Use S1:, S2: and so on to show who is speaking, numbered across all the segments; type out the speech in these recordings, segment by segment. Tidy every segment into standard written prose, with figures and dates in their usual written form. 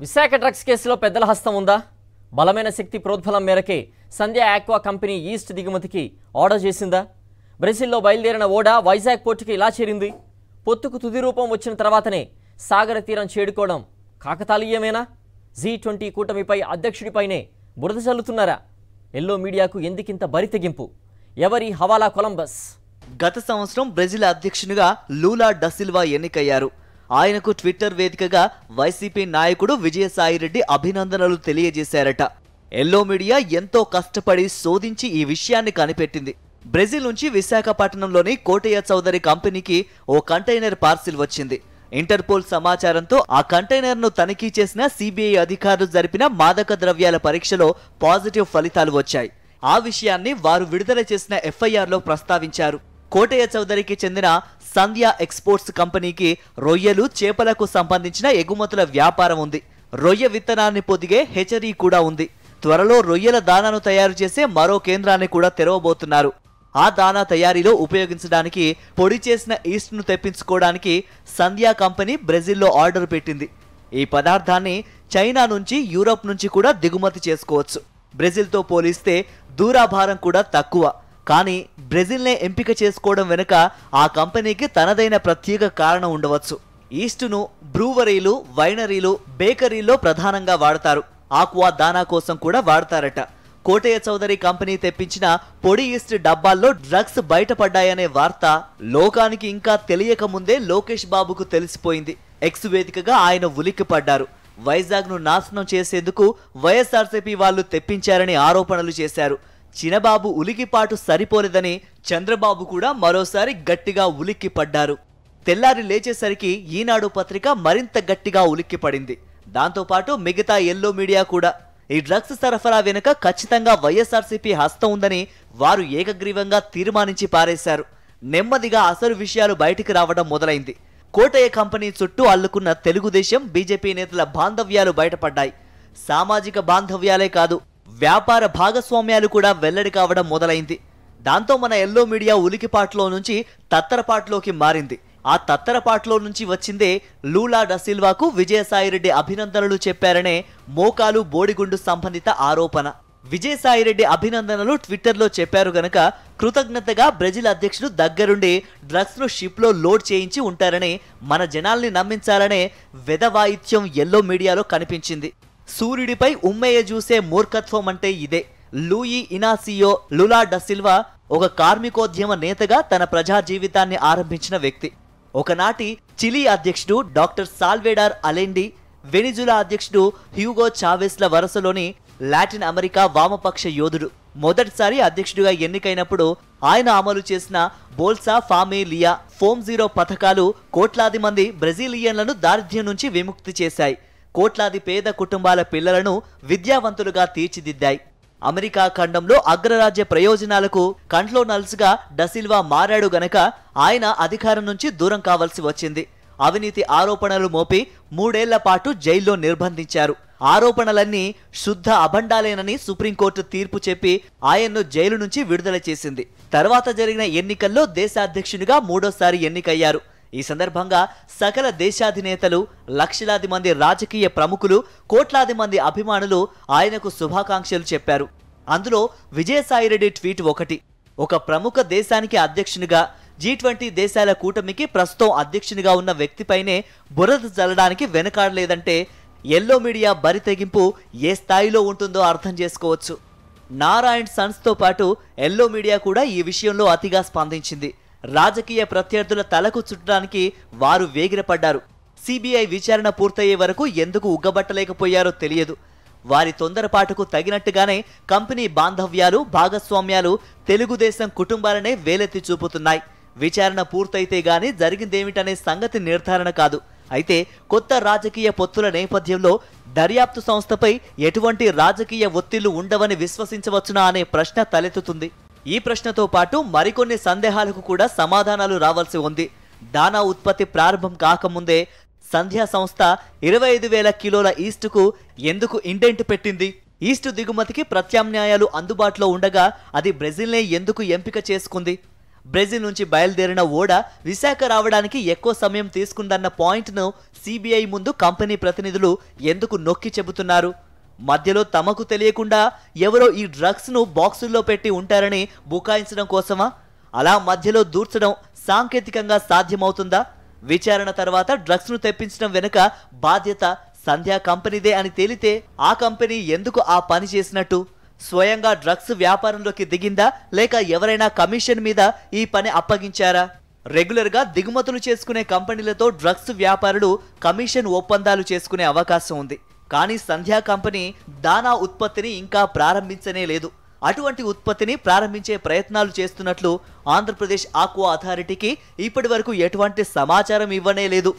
S1: Visakha drugs కేసులో పెద్దల హస్తం ఉందా? బలమైన శక్తి ప్రోద్బలం మేరకే సంధ్య ఆక్వా కంపెనీ ఈస్ట్ దిగుమతికి ఆర్డర్ చేసిందా? బ్రెజిల్లో బయలుదేరిన ఓడా వైజాగ్ పోర్టుకి ఇలా చేరింది. పొత్తుకు తుది రూపం వచ్చిన తర్వాతనే సాగర తీరం చేడుకోవడం కాకతాళీయమేనా? G20 కూటమిపై అధ్యక్షుడిపైనే బురద చల్లుతున్నారా? ఎల్లో మీడియాకు ఎందుకింత బరితెగింపు? ఎవరి హవాలా కొలంబస్?
S2: గత సంవత్సరం బ్రెజిల్ అధ్యక్షునిగా లూలా డసిల్వా ఎన్నికయ్యారు. ఆయనకు ట్విట్టర్ వేదికగా వైసీపీ నాయకుడు విజయసాయిరెడ్డి అభినందనలు తెలియజేశారట. ఎల్లో మీడియా ఎంతో కష్టపడి శోధించి ఈ విషయాన్ని కనిపెట్టింది. బ్రెజిల్ నుంచి విశాఖపట్నంలోని కోటయ్య చౌదరి కంపెనీకి ఓ కంటైనర్ పార్సిల్ వచ్చింది. ఇంటర్పోల్ సమాచారంతో ఆ కంటైనర్ను తనిఖీ చేసిన సిబిఐ అధికారులు జరిపిన మాదక ద్రవ్యాల పరీక్షలో పాజిటివ్ ఫలితాలు వచ్చాయి. ఆ విషయాన్ని వారు విడుదల చేసిన ఎఫ్ఐఆర్లో ప్రస్తావించారు. కోటయ్య చౌదరికి చెందిన సంధ్య ఎక్స్పోర్ట్స్ కంపెనీకి రొయ్యలు, చేపలకు సంబంధించిన ఎగుమతుల వ్యాపారం ఉంది. రొయ్య విత్తనాన్ని పొదిగే హెచరీ కూడా ఉంది. త్వరలో రొయ్యల దానాను తయారు చేసే మరో కేంద్రాన్ని కూడా తెరవబోతున్నారు. ఆ దానా తయారీలో ఉపయోగించడానికి పొడి చేసిన ఈస్ట్ను తెప్పించుకోవడానికి సంధ్య కంపెనీ బ్రెజిల్లో ఆర్డర్ పెట్టింది. ఈ పదార్థాన్ని చైనా నుంచి, యూరోప్ నుంచి కూడా దిగుమతి చేసుకోవచ్చు. బ్రెజిల్తో పోలిస్తే దూరాభారం కూడా తక్కువ. కానీ బ్రెజిల్నే ఎంపిక చేసుకోవడం వెనుక ఆ కంపెనీకి తనదైన ప్రత్యేక కారణం ఉండవచ్చు. ఈస్టును బ్రూవరీలు, వైనరీలు, బేకరీల్లో ప్రధానంగా వాడతారు. ఆక్వా దానా కోసం కూడా వాడతారట. కోటయ్య చౌదరి కంపెనీ తెప్పించిన పొడి ఈస్ట్ డబ్బాల్లో డ్రగ్స్ బయటపడ్డాయనే వార్త లోకానికి ఇంకా తెలియక ముందే లోకేష్ బాబుకు తెలిసిపోయింది. ఎక్స్ వేదికగా ఆయన ఉలిక్కిపడ్డారు. వైజాగ్ను నాశనం చేసేందుకు వైఎస్ఆర్సీపీ వాళ్ళు తెప్పించారని ఆరోపణలు చేశారు. చినబాబు ఉలికిపాటు సరిపోలేదని చంద్రబాబు కూడా మరోసారి గట్టిగా ఉలిక్కిపడ్డారు. తెల్లారి లేచేసరికి ఈనాడు పత్రిక మరింత గట్టిగా ఉలిక్కిపడింది. దాంతోపాటు మిగతా ఎల్లో మీడియా కూడా. ఈ డ్రగ్స్ సరఫరా వెనుక ఖచ్చితంగా వైఎస్ఆర్సీపీ హస్తం ఉందని వారు ఏకగ్రీవంగా తీర్మానించి పారేశారు. నెమ్మదిగా అసలు విషయాలు బయటికి రావడం మొదలైంది. కోటయ్య కంపెనీ చుట్టూ అల్లుకున్న తెలుగుదేశం, బీజేపీ నేతల బాంధవ్యాలు బయటపడ్డాయి. సామాజిక బాంధవ్యాలే కాదు, వ్యాపార భాగస్వామ్యాలు కూడా వెల్లడి కావడం మొదలైంది. దాంతో మన ఎల్లో మీడియా ఉలికిపాట్లో నుంచి తత్తరపాట్లోకి మారింది. ఆ తత్తరపాట్లో నుంచి వచ్చిందే లూలా డసిల్వాకు విజయసాయిరెడ్డి అభినందనలు చెప్పారనే మోకాలు బోడిగుండు సంబంధిత ఆరోపణ. విజయసాయిరెడ్డి అభినందనలు ట్విట్టర్లో చెప్పారు గనక కృతజ్ఞతగా బ్రెజిల్ అధ్యక్షుడు దగ్గరుండి డ్రగ్స్ను షిప్లో లోడ్ చేయించి ఉంటారని మన జనాల్ని నమ్మించాలనే వెధవాయిత్యం ఎల్లో మీడియాలో కనిపించింది. సూర్యుడిపై ఉమ్మయ్య చూసే మూర్ఖత్వం అంటే ఇదే. లూయి ఇనాసియో లులా డసిల్వా ఒక కార్మికోద్యమ నేతగా తన ప్రజా జీవితాన్ని ఆరంభించిన వ్యక్తి. ఒకనాటి చిలీ అధ్యక్షుడు డాక్టర్ సాల్వేడార్ అలెండి, వెనిజులా అధ్యక్షుడు హ్యూగో చావెస్ల వరుసలోని లాటిన్ అమెరికా వామపక్ష యోధుడు. మొదటిసారి అధ్యక్షుడిగా ఎన్నికైనప్పుడు ఆయన అమలు చేసిన బోల్సా ఫామిలియా, ఫోమ్ జీరో పథకాలు కోట్లాది మంది బ్రెజిలియన్లను దారిద్ర్యం నుంచి విముక్తి చేశాయి. కోట్లాది పేద కుటుంబాల పిల్లలను విద్యావంతులుగా తీర్చిదిద్దాయి. అమెరికా ఖండంలో అగ్రరాజ్య ప్రయోజనాలకు కంట్లో నల్స్గా డసిల్వా మారాడు గనక ఆయన అధికారం నుంచి దూరం కావాల్సి వచ్చింది. అవినీతి ఆరోపణలు మోపి 3 ఏళ్ల పాటు జైల్లో నిర్బంధించారు. ఆరోపణలన్నీ శుద్ధ అభండాలేనని సుప్రీంకోర్టు తీర్పు చెప్పి ఆయన్ను జైలు నుంచి విడుదల చేసింది. తర్వాత జరిగిన ఎన్నికల్లో దేశాధ్యక్షునిగా 3వ ఎన్నికయ్యారు. ఈ సందర్భంగా సకల దేశాధినేతలు, లక్షలాది మంది రాజకీయ ప్రముఖులు, కోట్లాది మంది అభిమానులు ఆయనకు శుభాకాంక్షలు చెప్పారు. అందులో విజయసాయిరెడ్డి ట్వీట్ ఒకటి. ఒక ప్రముఖ దేశానికి అధ్యక్షునిగా, G20 దేశాల కూటమికి ప్రస్తుతం అధ్యక్షునిగా ఉన్న వ్యక్తిపైనే బురద జల్లడానికి వెనకాడలేదంటే ఎల్లో మీడియా బరితెగింపు ఏ స్థాయిలో ఉంటుందో అర్థం చేసుకోవచ్చు. నారాయణ్ సన్స్తో పాటు ఎల్లో మీడియా కూడా ఈ విషయంలో అతిగా స్పందించింది. రాజకీయ ప్రత్యర్థుల తలకు చుట్టడానికి వారు వేగిరపడ్డారు. సిబిఐ విచారణ పూర్తయ్యే వరకు ఎందుకు ఉగ్గబట్టలేకపోయారో తెలియదు. వారి తొందరపాటుకు తగినట్టుగానే కంపెనీ బాంధవ్యాలు, భాగస్వామ్యాలు తెలుగుదేశం కుటుంబాలనే వేలెత్తి చూపుతున్నాయి. విచారణ పూర్తయితే గానీ జరిగిందేమిటనే సంగతి నిర్ధారణ కాదు. అయితే కొత్త రాజకీయ పొత్తుల నేపథ్యంలో దర్యాప్తు సంస్థపై ఎటువంటి రాజకీయ ఒత్తిళ్లు ఉండవని విశ్వసించవచ్చునా అనే ప్రశ్న తలెత్తుతుంది. ఈ ప్రశ్నతో పాటు మరికొన్ని సందేహాలకు కూడా సమాధానాలు రావాల్సి ఉంది. దానా ఉత్పత్తి ప్రారంభం కాకముందే సంధ్యా సంస్థ 25,000 కిలోల ఈస్టుకు ఎందుకు ఇండెంట్ పెట్టింది? ఈస్టు దిగుమతికి ప్రత్యామ్నాయాలు అందుబాటులో ఉండగా అది బ్రెజిల్నే ఎందుకు ఎంపిక చేసుకుంది? బ్రెజిల్ నుంచి బయలుదేరిన ఓడ విశాఖ రావడానికి ఎక్కువ సమయం తీసుకుందన్న పాయింట్ను సిబిఐ ముందు కంపెనీ ప్రతినిధులు ఎందుకు నొక్కి చెబుతున్నారు? మధ్యలో తమకు తెలియకుండా ఎవరో ఈ డ్రగ్స్ను బాక్సుల్లో పెట్టి ఉంటారని బుకాయించడం కోసమా? అలా మధ్యలో దూర్చడం సాంకేతికంగా సాధ్యమవుతుందా? విచారణ తర్వాత డ్రగ్స్ను తెప్పించడం వెనుక బాధ్యత సంధ్యా కంపెనీదే అని తేలితే ఆ కంపెనీ ఎందుకు ఆ పని చేసినట్టు? స్వయంగా డ్రగ్స్ వ్యాపారంలోకి దిగిందా, లేక ఎవరైనా కమిషన్ మీద ఈ పని అప్పగించారా? రెగ్యులర్గా దిగుమతులు చేసుకునే కంపెనీలతో డ్రగ్స్ వ్యాపారులు కమిషన్ ఒప్పందాలు చేసుకునే అవకాశం ఉంది. కానీ సంధ్యా కంపెనీ దానా ఉత్పత్తిని ఇంకా ప్రారంభించనే లేదు. అటువంటి ఉత్పత్తిని ప్రారంభించే ప్రయత్నాలు చేస్తున్నట్లు ఆంధ్రప్రదేశ్ ఆక్వా అథారిటీకి ఇప్పటి వరకు ఎటువంటి సమాచారం ఇవ్వనే లేదు.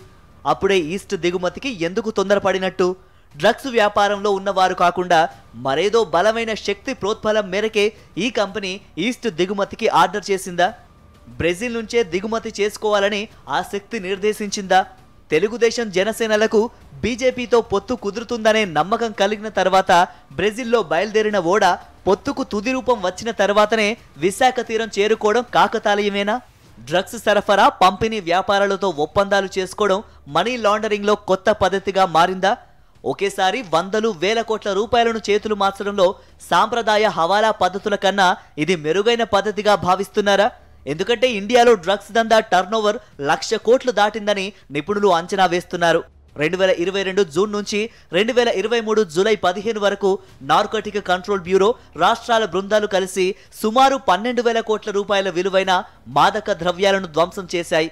S2: అప్పుడే ఈస్ట్ దిగుమతికి ఎందుకు తొందరపడినట్టు? డ్రగ్స్ వ్యాపారంలో ఉన్నవారు కాకుండా మరేదో బలమైన శక్తి ప్రోద్బలం మేరకే ఈ కంపెనీ ఈస్ట్ దిగుమతికి ఆర్డర్ చేసిందా? బ్రెజిల్ నుంచే దిగుమతి చేసుకోవాలని ఆ శక్తి నిర్దేశించిందా? తెలుగుదేశం జనసేనలకు బీజేపీతో పొత్తు కుదురుతుందనే నమ్మకం కలిగిన తర్వాత బ్రెజిల్లో బయలుదేరిన ఓడ పొత్తుకు తుది రూపం వచ్చిన తర్వాతనే విశాఖ తీరం చేరుకోవడం కాకతాళీయమేనా? డ్రగ్స్ సరఫరా పంపిణీ వ్యాపారాలతో ఒప్పందాలు చేసుకోవడం మనీ లాండరింగ్లో కొత్త పద్ధతిగా మారిందా? ఒకేసారి వందలు వేల కోట్ల రూపాయలను చేతులు మార్చడంలో సాంప్రదాయ హవాలా పద్ధతుల కన్నా ఇది మెరుగైన పద్ధతిగా భావిస్తున్నారా? ఎందుకంటే ఇండియాలో డ్రగ్స్ దందా టర్నోవర్ 1,00,000 కోట్లు దాటిందని నిపుణులు అంచనా వేస్తున్నారు. 2022 జూన్ నుంచి 2023 జూలై 15 వరకు నార్కోటిక్ కంట్రోల్ బ్యూరో రాష్ట్రాల బృందాలు కలిసి సుమారు 12,000 కోట్ల రూపాయల విలువైన మాదక ద్రవ్యాలను ధ్వంసం చేశాయి.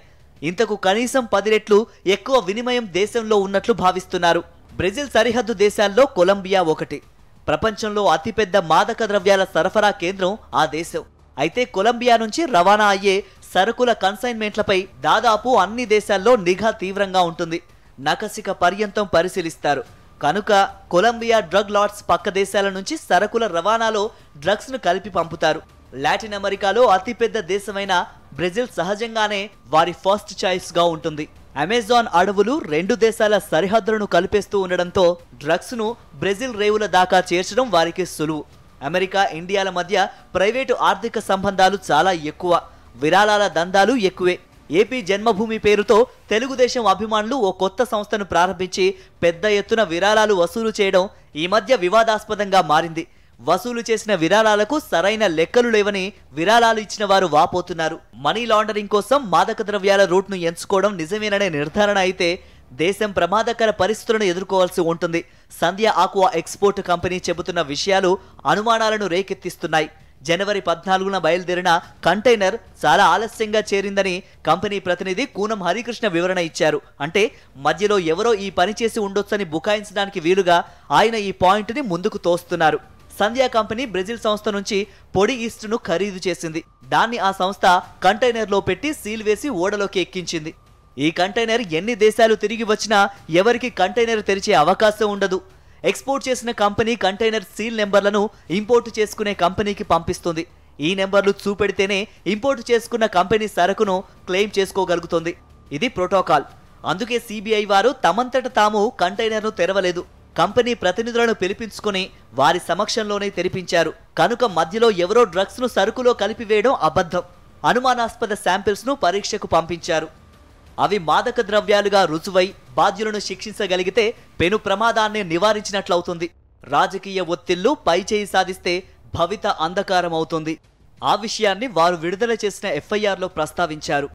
S2: ఇంతకు కనీసం 10 రెట్లు ఎక్కువ వినిమయం దేశంలో ఉన్నట్లు భావిస్తున్నారు. బ్రెజిల్ సరిహద్దు దేశాల్లో కొలంబియా ఒకటి. ప్రపంచంలో అతిపెద్ద మాదక ద్రవ్యాల సరఫరా కేంద్రం ఆ దేశం. అయితే కొలంబియా నుంచి రవాణా అయ్యే సరుకుల కన్సైన్మెంట్లపై దాదాపు అన్ని దేశాల్లో నిఘా తీవ్రంగా ఉంటుంది. నకసిక పర్యంతం పరిశీలిస్తారు. కనుక కొలంబియా డ్రగ్ లార్డ్స్ పక్క దేశాల నుంచి సరుకుల రవాణాలో డ్రగ్స్ ను కలిపి పంపుతారు. లాటిన్ అమెరికాలో అతిపెద్ద దేశమైన బ్రెజిల్ సహజంగానే వారి ఫస్ట్ చాయిస్ గా ఉంటుంది. అమెజాన్ అడవులు 2 దేశాల సరిహద్దులను కలిపేస్తూ ఉండడంతో డ్రగ్స్ ను బ్రెజిల్ రేవుల దాకా చేర్చడం వారికి సులువు. అమెరికా ఇండియాల మధ్య ప్రైవేటు ఆర్థిక సంబంధాలు చాలా ఎక్కువ. విరాళాల దందాలు ఎక్కువే. ఏపీ జన్మభూమి పేరుతో తెలుగుదేశం అభిమానులు ఓ కొత్త సంస్థను ప్రారంభించి పెద్ద ఎత్తున విరాళాలు వసూలు చేయడం ఈ మధ్య వివాదాస్పదంగా మారింది. వసూలు చేసిన విరాళాలకు సరైన లెక్కలు లేవని విరాళాలు ఇచ్చిన వారు వాపోతున్నారు. మనీ లాండరింగ్ కోసం మాదక ద్రవ్యాల రూట్ను ఎంచుకోవడం నిజమేననే నిర్ధారణ అయితే దేశం ప్రమాదకర పరిస్థితులను ఎదుర్కోవాల్సి ఉంటుంది. సంధ్యా ఆక్వా ఎక్స్పోర్ట్ కంపెనీ చెబుతున్న విషయాలు అనుమానాలను రేకెత్తిస్తున్నాయి. జనవరి 14న బయలుదేరిన కంటైనర్ చాలా ఆలస్యంగా చేరిందని కంపెనీ ప్రతినిధి కూనం హరికృష్ణ వివరణ ఇచ్చారు. అంటే మధ్యలో ఎవరో ఈ పని చేసి ఉండొచ్చని బుకాయించడానికి వీలుగా ఆయన ఈ పాయింట్ని ముందుకు తోస్తున్నారు. సంధ్యా కంపెనీ బ్రెజిల్ సంస్థ నుంచి పొడి ఈస్ట్ను ఖరీదు చేసింది. దాన్ని ఆ సంస్థ కంటైనర్లో పెట్టి సీల్ వేసి ఓడలోకి ఎక్కించింది. ఈ కంటైనర్ ఎన్ని దేశాలు తిరిగి వచ్చినా ఎవరికి కంటైనర్ తెరిచే అవకాశం ఉండదు. ఎక్స్పోర్ట్ చేసిన కంపెనీ కంటైనర్ సీల్ నెంబర్లను ఇంపోర్ట్ చేసుకునే కంపెనీకి పంపిస్తుంది. ఈ నెంబర్లు చూపెడితేనే ఇంపోర్ట్ చేసుకున్న కంపెనీ సరుకును క్లెయిమ్ చేసుకోగలుగుతుంది. ఇది ప్రోటోకాల్. అందుకే సిబిఐ వారు తమంతట తాము కంటైనర్ను తెరవలేదు. కంపెనీ ప్రతినిధులను పిలిపించుకుని వారి సమక్షంలోనే తెరిపించారు. కనుక మధ్యలో ఎవరో డ్రగ్స్ ను సరుకులో కలిపివేయడం అబద్ధం. అనుమానాస్పద శాంపిల్స్ ను పరీక్షకు పంపించారు. అవి మాదక ద్రవ్యాలుగా రుజువై బాధ్యులను శిక్షించగలిగితే పెను ప్రమాదాన్ని నివారించినట్లవుతుంది. రాజకీయ ఒత్తిళ్లు పైచేయి సాధిస్తే భవిత అంధకారం అవుతుంది. ఆ విషయాన్ని వారు విడుదల చేసిన ఎఫ్ఐఆర్లో ప్రస్తావించారు.